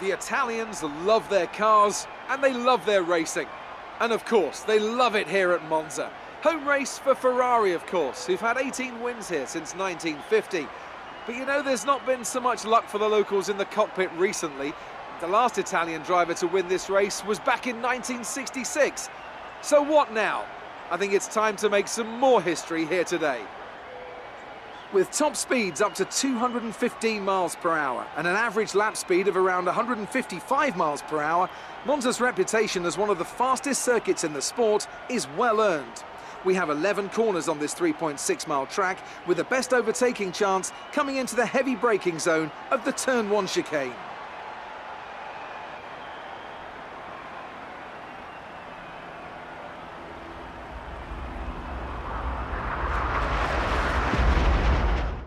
The Italians love their cars and they love their racing. And of course, they love it here at Monza. Home race for Ferrari, of course, who've had 18 wins here since 1950. But you know, there's not been so much luck for the locals in the cockpit recently. The last Italian driver to win this race was back in 1966. So what now? I think it's time to make some more history here today. With top speeds up to 215 miles per hour and an average lap speed of around 155 miles per hour, Monza's reputation as one of the fastest circuits in the sport is well earned. We have 11 corners on this 3.6-mile track, with the best overtaking chance coming into the heavy braking zone of the Turn 1 chicane.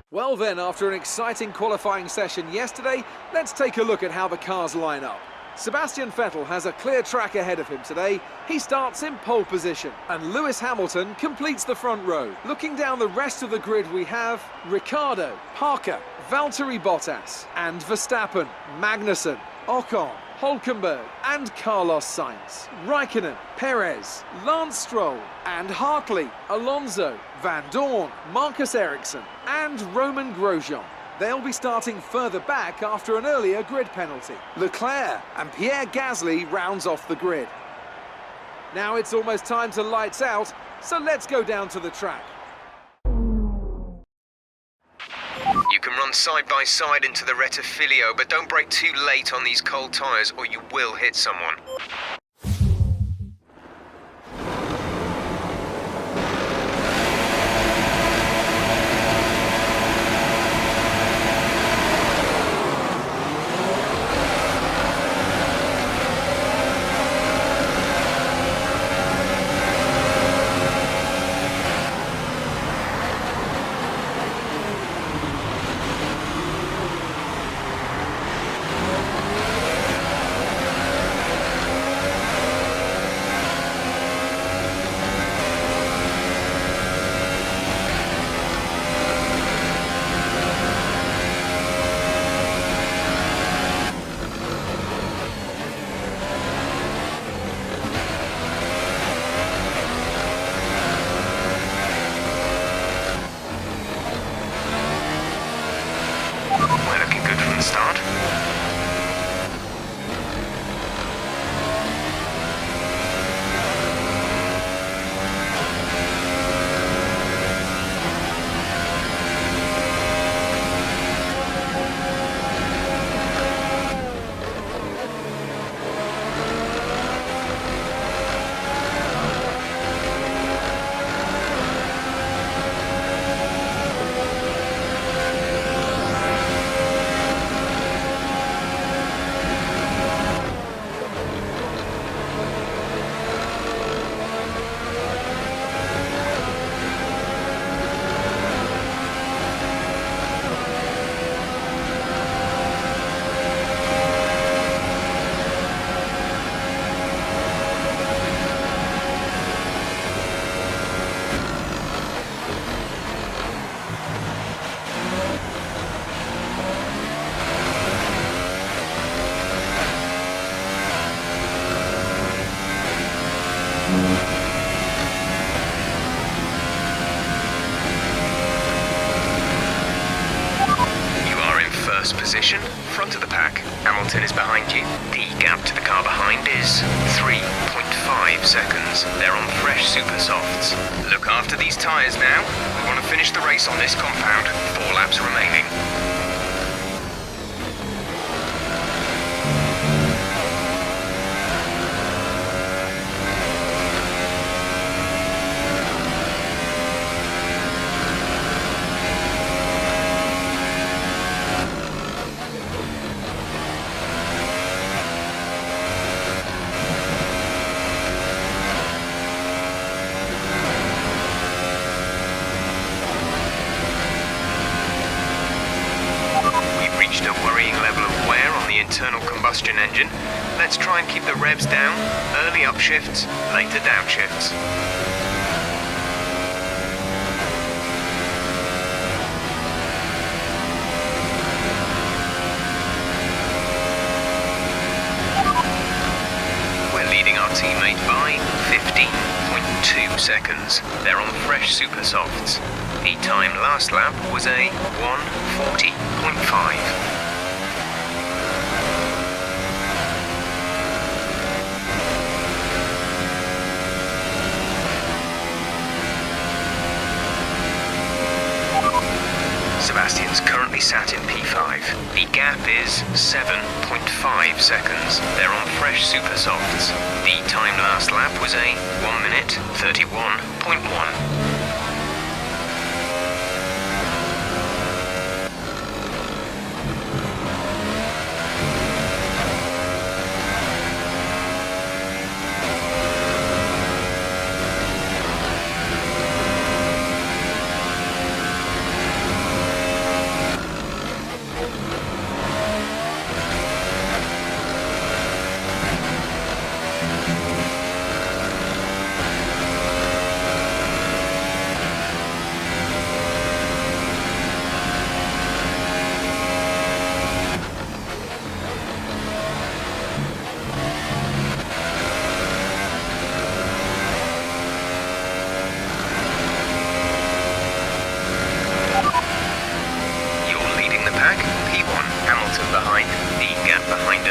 Well then, after an exciting qualifying session yesterday, let's take a look at how the cars line up. Sebastian Vettel has a clear track ahead of him today. He starts in pole position, and Lewis Hamilton completes the front row. Looking down the rest of the grid, we have Ricciardo, Parker, Valtteri Bottas, and Verstappen, Magnussen, Ocon, Hülkenberg and Carlos Sainz, Raikkonen, Perez, Lance Stroll and Hartley, Alonso, Van Dorn, Marcus Ericsson and Roman Grosjean. They'll be starting further back after an earlier grid penalty. Leclerc and Pierre Gasly rounds off the grid. Now it's almost time to lights out, so let's go down to the track. You can run side by side into the Rettifilio, but don't brake too late on these cold tyres or you will hit someone. Start. Position, front of the pack. Hamilton is behind you. The gap to the car behind is 3.5 seconds. They're on fresh super softs. Look after these tyres now. We want to finish the race on this compound. 4 laps remaining. Internal combustion engine. Let's try and keep the revs down. Early upshifts, later downshifts. leading our teammate by 15.2 seconds. They're on fresh super softs. The time last lap was a 1:40.5. Sebastian's currently sat in P5. The gap is 7.5 seconds. They're on fresh super softs. The time last lap was a 1:31.1.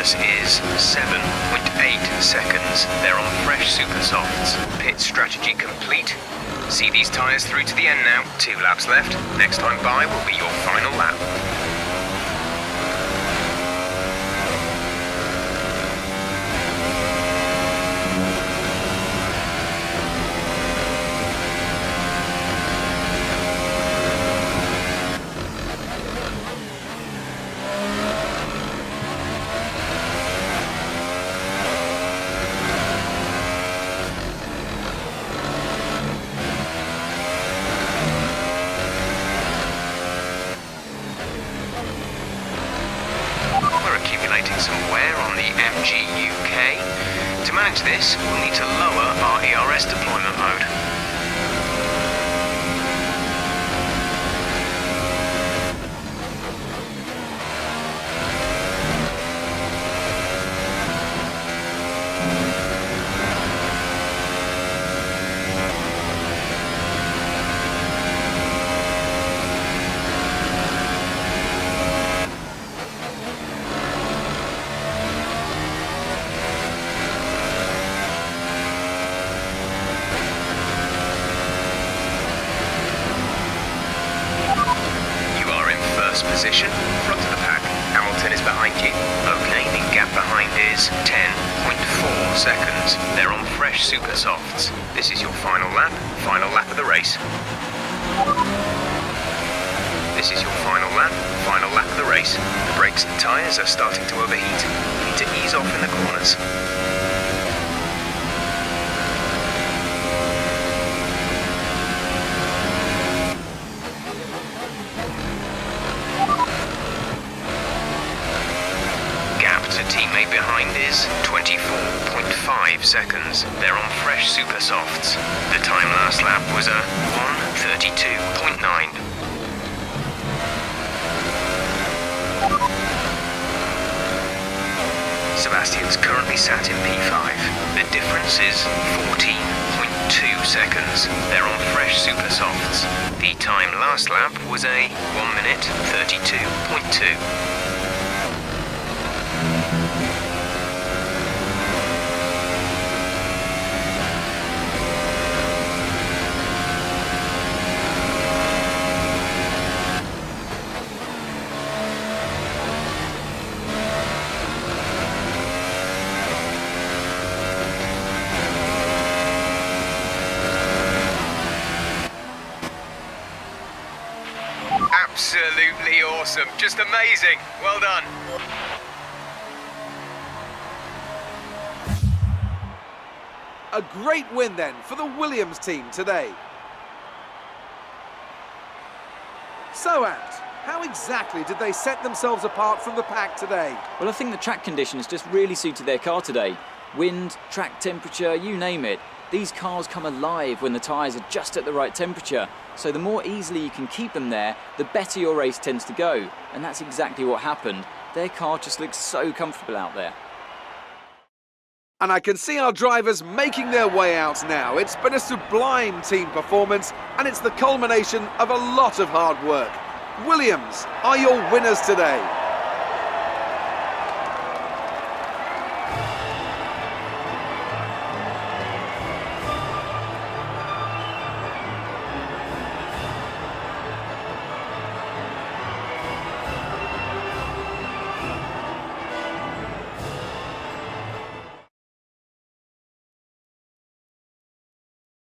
Is 7.8 seconds. They're on fresh super softs. Pit strategy complete. See these tyres through to the end now. 2 laps left. Next time by will be your final lap. Some wear on the MGUK. To manage this, we'll need to lower our ERS deployment mode. Position, front of the pack. Hamilton is behind you. Okay, the gap behind is 10.4 seconds. They're on fresh super softs. This is your final lap of the race. This is your final lap of the race. The brakes and tyres are starting to overheat. You need to ease off in the corners. Teammate behind is 24.5 seconds. They're on fresh super softs. The time last lap was a 1:32.9. Sebastian's currently sat in P5. The difference is 14.2 seconds. They're on fresh super softs. The time last lap was a 1:32.2. Absolutely awesome. Just amazing. Well done. A great win then for the Williams team today. So, Ant, how exactly did they set themselves apart from the pack today? Well, I think the track conditions just really suited their car today. Wind, track temperature, you name it. These cars come alive when the tyres are just at the right temperature. So the more easily you can keep them there, the better your race tends to go. And that's exactly what happened. Their car just looks so comfortable out there. And I can see our drivers making their way out now. It's been a sublime team performance, and it's the culmination of a lot of hard work. Williams are your winners today.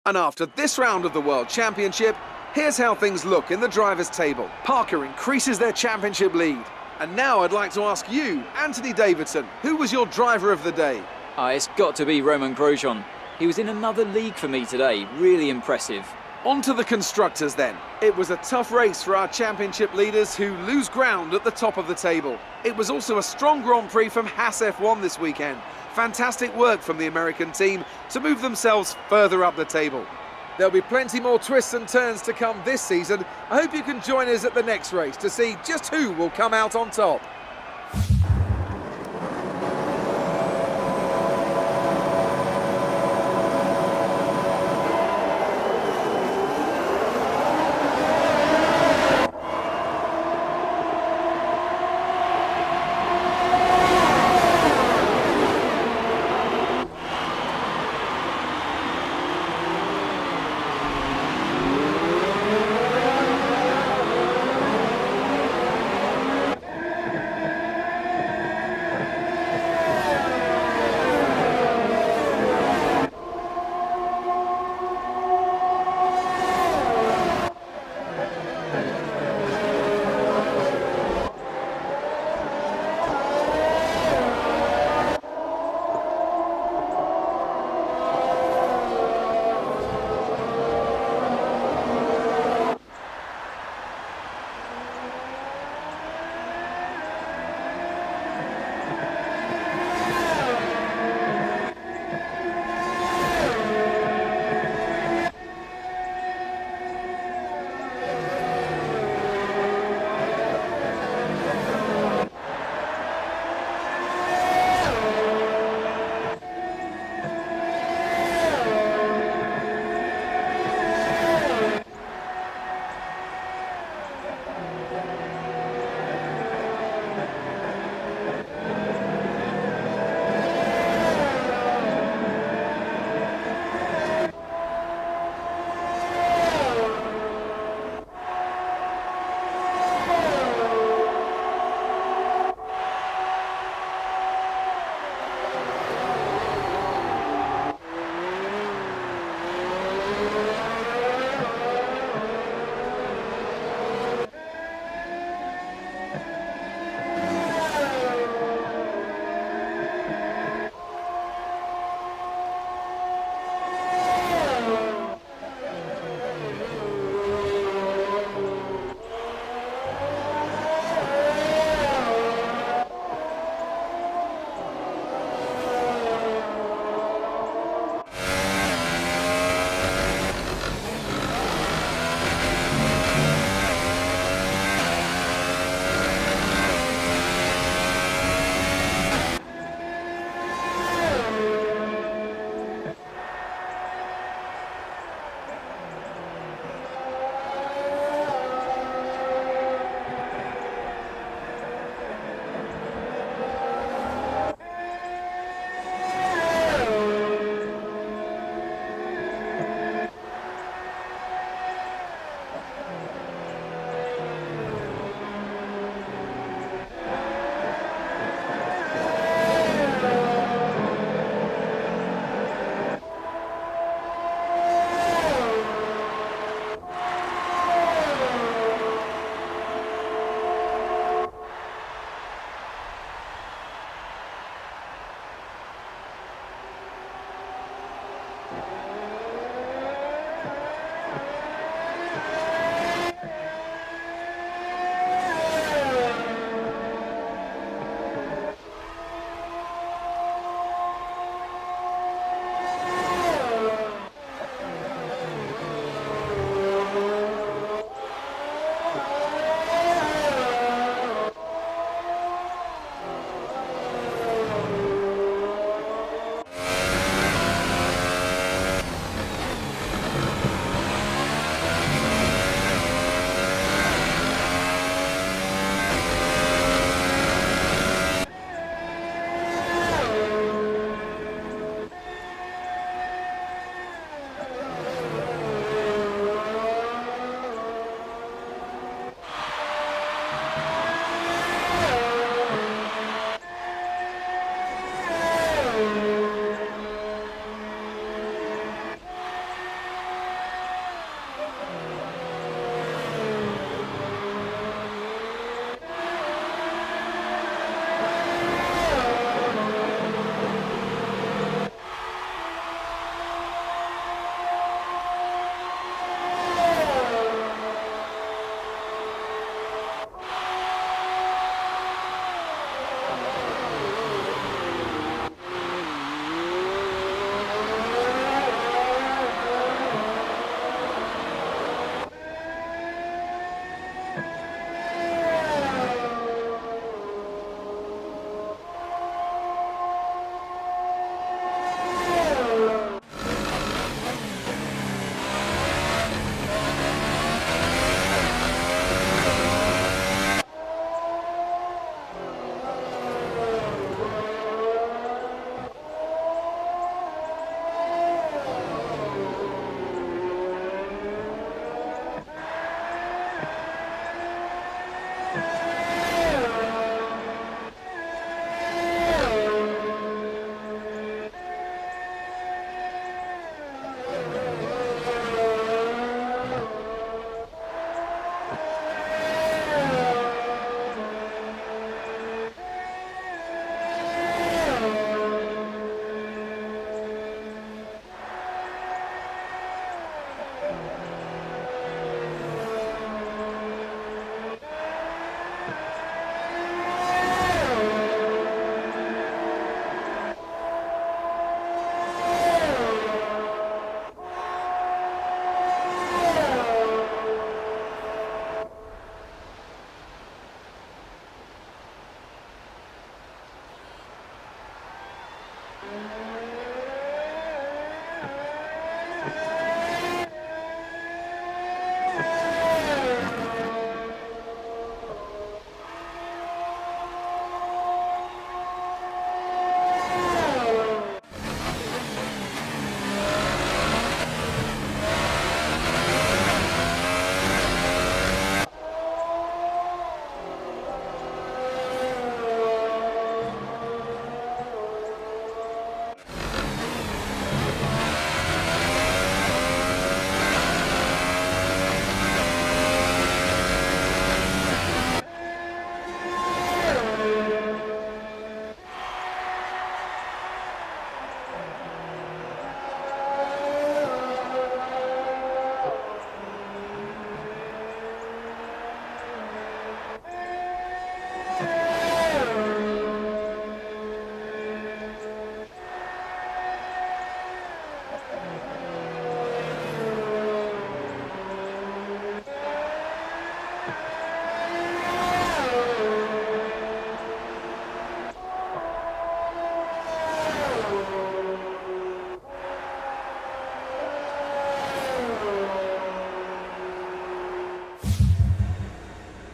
And after this round of the World Championship, here's how things look in the drivers' table. Parker increases their championship lead. And now I'd like to ask you, Anthony Davidson, who was your driver of the day? It's got to be Romain Grosjean. He was in another league for me today. Really impressive. On to the constructors then. It was a tough race for our championship leaders who lose ground at the top of the table. It was also a strong Grand Prix from Haas F1 this weekend. Fantastic work from the American team to move themselves further up the table. There'll be plenty more twists and turns to come this season. I hope you can join us at the next race to see just who will come out on top.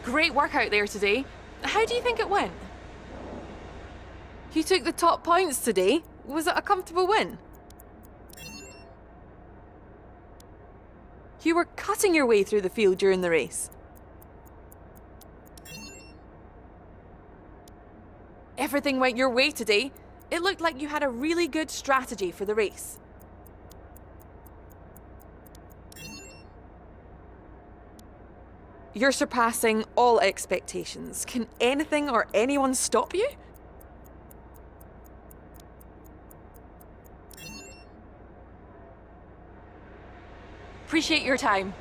Great work out there today. How do you think it went? You took the top points today. Was it a comfortable win? You were cutting your way through the field during the race. Everything went your way today. It looked like you had a really good strategy for the race. You're surpassing all expectations. Can anything or anyone stop you? Appreciate your time.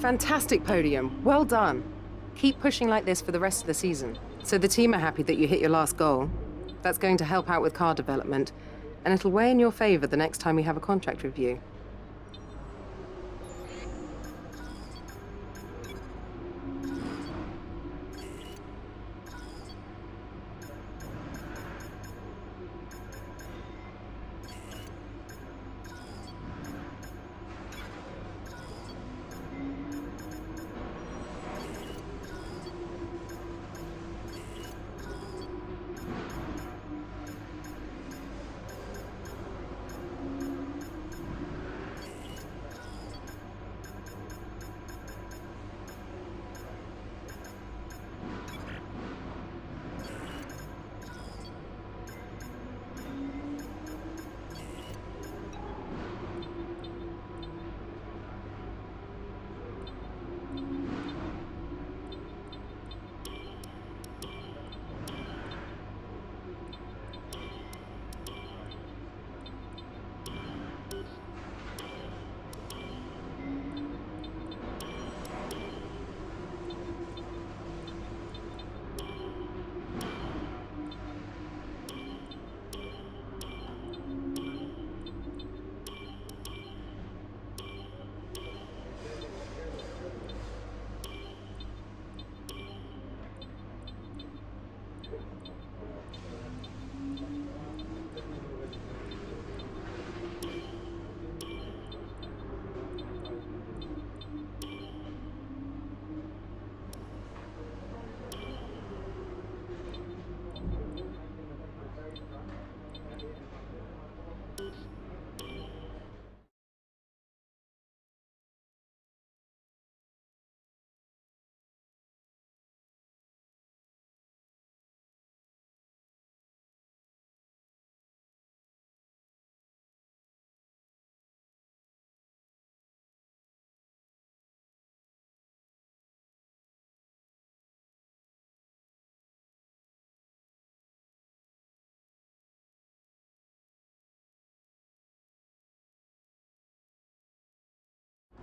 Fantastic podium. Well done. Keep pushing like this for the rest of the season. So the team are happy that you hit your last goal. That's going to help out with car development, and it'll weigh in your favor the next time we have a contract review.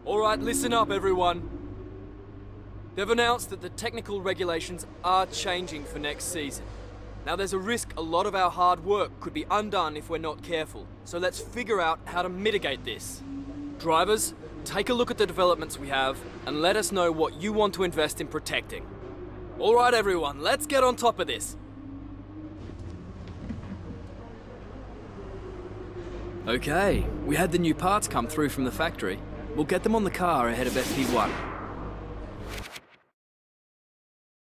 All right, listen up, everyone. They've announced that the technical regulations are changing for next season. Now, there's a risk a lot of our hard work could be undone if we're not careful, so let's figure out how to mitigate this. Drivers, take a look at the developments we have and let us know what you want to invest in protecting. All right, everyone, let's get on top of this. Okay, we had the new parts come through from the factory. We'll get them on the car ahead of FP1.